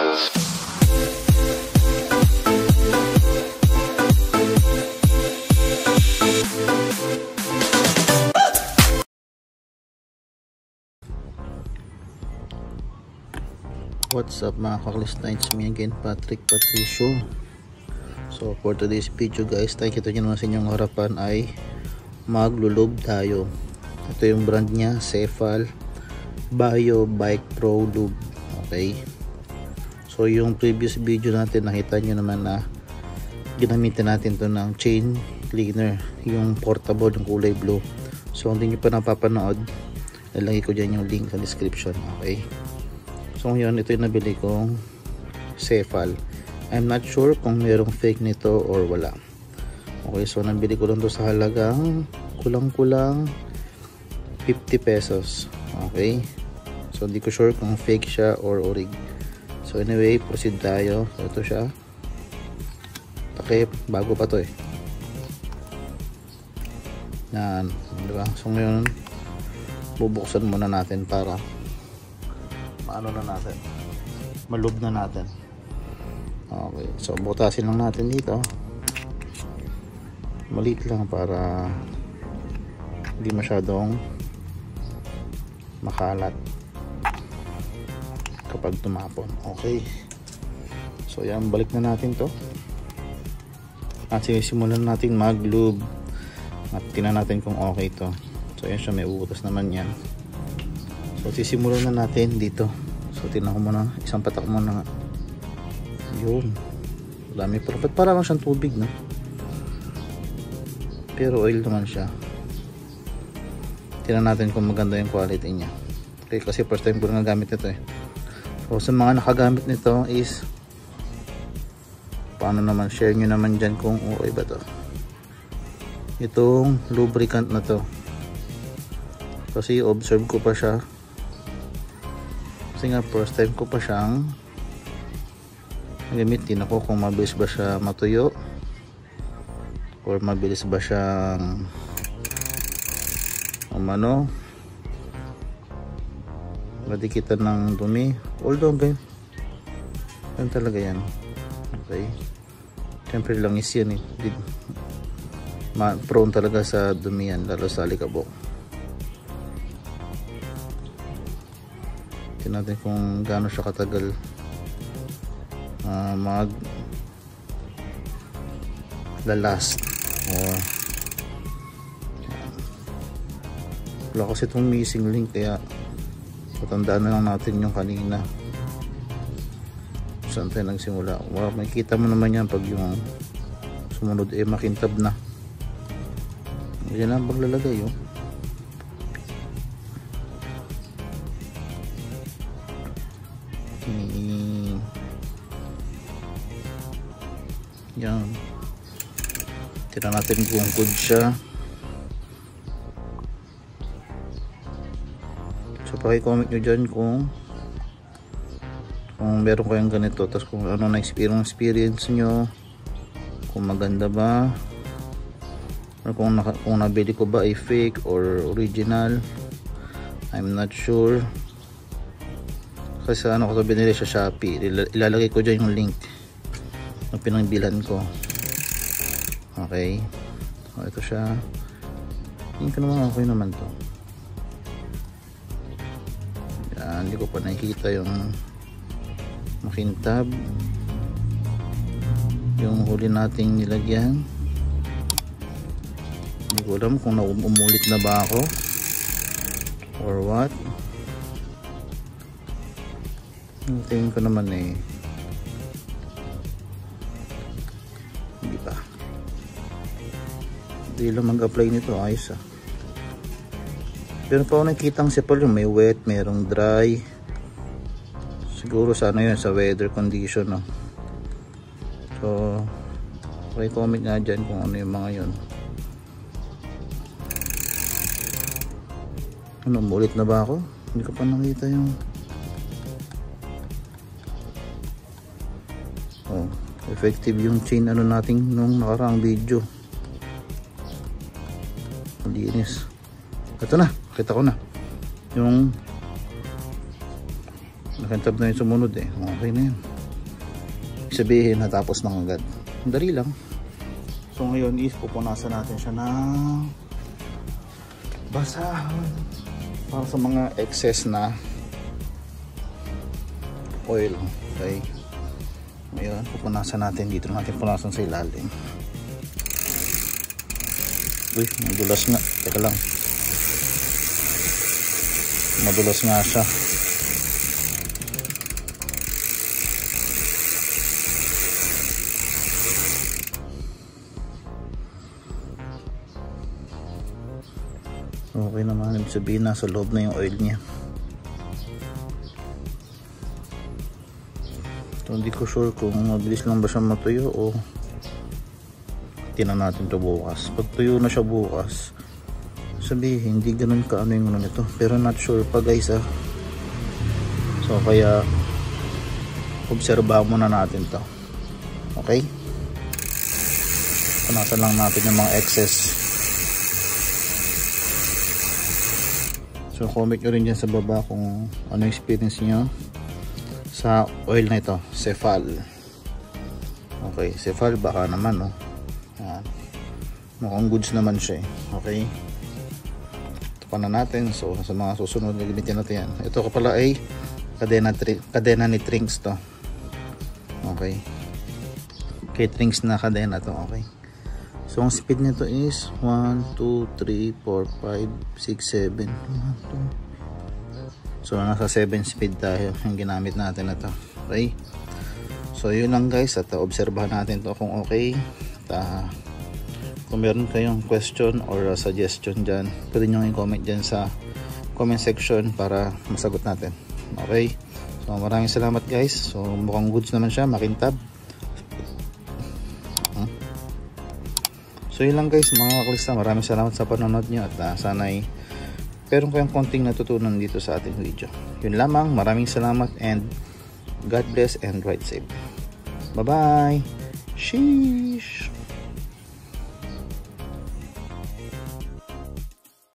What's up mga kaklista, it's me again, Patrick Patricio. So for today's video guys, nakikita nyo naman sa inyong harapan ay maglulub tayo. Ito yung brand nya, Cefal Bio Bike Pro Lube. Okay, so yung previous video natin, nakita nyo naman na ginamitan natin to ng chain cleaner, yung portable, yung kulay blue. So kung hindi nyo pa napapanood, ilalagay ko dyan yung link sa description. Okay, so ngayon ito yung nabili kong Cefal. I'm not sure kung merong fake nito or wala. Okay, so nabili ko lang to sa halagang kulang-kulang 50 pesos. Okay, so hindi ko sure kung fake siya or orig. So anyway, proceed tayo. So ito siya. Okay, bago pa to eh. Yan, diba? So ngayon bubuksan muna natin para ano na natin, malub na natin. Okay, so butasin lang natin dito, maliit lang para hindi masyadong makalat kapag tumapon. Okay, so yan, balik na natin to at simulan natin mag-lube at tingnan natin kung okay to. So yan siya, may ubutas naman yan. So sisimulan na natin dito. So tingnan ko muna, isang patak muna nga. Yun, dami, perfect, para lang siyang tubig, no? Pero oil naman siya. Tingnan natin kung maganda yung quality niya. Okay, kasi first time ko nagamit nito eh. So sa mga nakagamit nito is, paano naman, share nyo naman dyan kung okay ba to, itong lubricant na to. Kasi observe ko pa siya, kasi nga first time ko pa siyang gamitin ako, kung mabilis ba siya matuyo or mabilis ba siyang madikitan ng dumi. Although ganyan talaga yan. Okay, siyempre lang is yan eh, prone talaga sa dumi yan, lalo sa alikabok. Tingnan natin kung gaano siya katagal mag lalast. Wala kasi itong missing link, kaya patandaan na lang natin yung kanina saan tayo nagsimula. Makikita mo naman yan pag yung sumunod eh makintab na. Yan ang paglalagay yun. Yan, tira natin kung good siya. So paki-comment nyo dyan kung meron kayong ganito, tapos kung ano na experience nyo, kung maganda ba, or kung nabili ko ba ay fake or original. I'm not sure, kasi ano ko to binili sa Shopee. Ilalagay ko dyan yung link ng pinangbilan ko. Okay, so ito siya. Tingin ko naman okay naman to. Yan, hindi ko pa nakikita yung makintab yung huli nating nilagyan. Hindi ko alam kung umulit na ba ako or what. Tingin ko naman eh, hindi pa. Hindi lang mag-apply nito, ayos ah. Pero pa ako nakikitang Cefal yung may wet, merong dry. Siguro sa ano yun, sa weather condition, no? So comment nga dyan kung ano yung mga yun. Ano, umulit na ba ako? Hindi ko pa nakita yung effective yung chain ano natin nung nakaraang video. Malinis. Ito na, kita ko na yung nakantab na yung sumunod eh. Okay na yun. sabihin natapos ng agad. Dali lang. So ngayon is pupunasan natin siya ng basahan para sa mga excess na oil. Okay, ngayon pupunasan natin dito, natin punasan sa ilalim. Uy, madulas nga, teka lang, madulas nga siya. Okay naman, ibig sabihin nasa loob na yung oil niya. So hindi ko sure kung mabilis lang ba siya matuyo o tingnan natin to bukas. Pag tuyo na siya bukas, sabihin hindi ganun ka ano yung ano nito, pero not sure pa guys ah. So kaya obserbahan muna natin to. Okay, punasan lang natin yung mga excess. So comment nyo rin dyan sa baba kung ano experience nyo sa oil na ito, Cefal. Okay, Cefal baka naman no. Yan. Mukhang goods naman siya eh. Okay, ito pa na natin. So sa mga susunod na gamitin natin yan. Ito ka pala ay kadena ni Trinks to. Okay, kay Trinks na kadena to. Okay, so ang speed nito is 1, 2, 3, 4, 5, 6, 7. 1, 2. So nasa 7 speed tayo yung ginamit natin na to. Okay, so yun lang guys, at obserbahan natin to kung okay. Kung meron kayong question or suggestion dyan, pwede nyo i-comment dyan sa comment section para masagot natin. Okay, so maraming salamat guys. So mukhang goods naman siya, makintab. So yun lang guys mga kaklista, maraming salamat sa panonood nyo at sana'y meron kayong konting natutunan dito sa ating video. Yun lamang, maraming salamat and God bless and ride safe. Bye bye. Sheesh.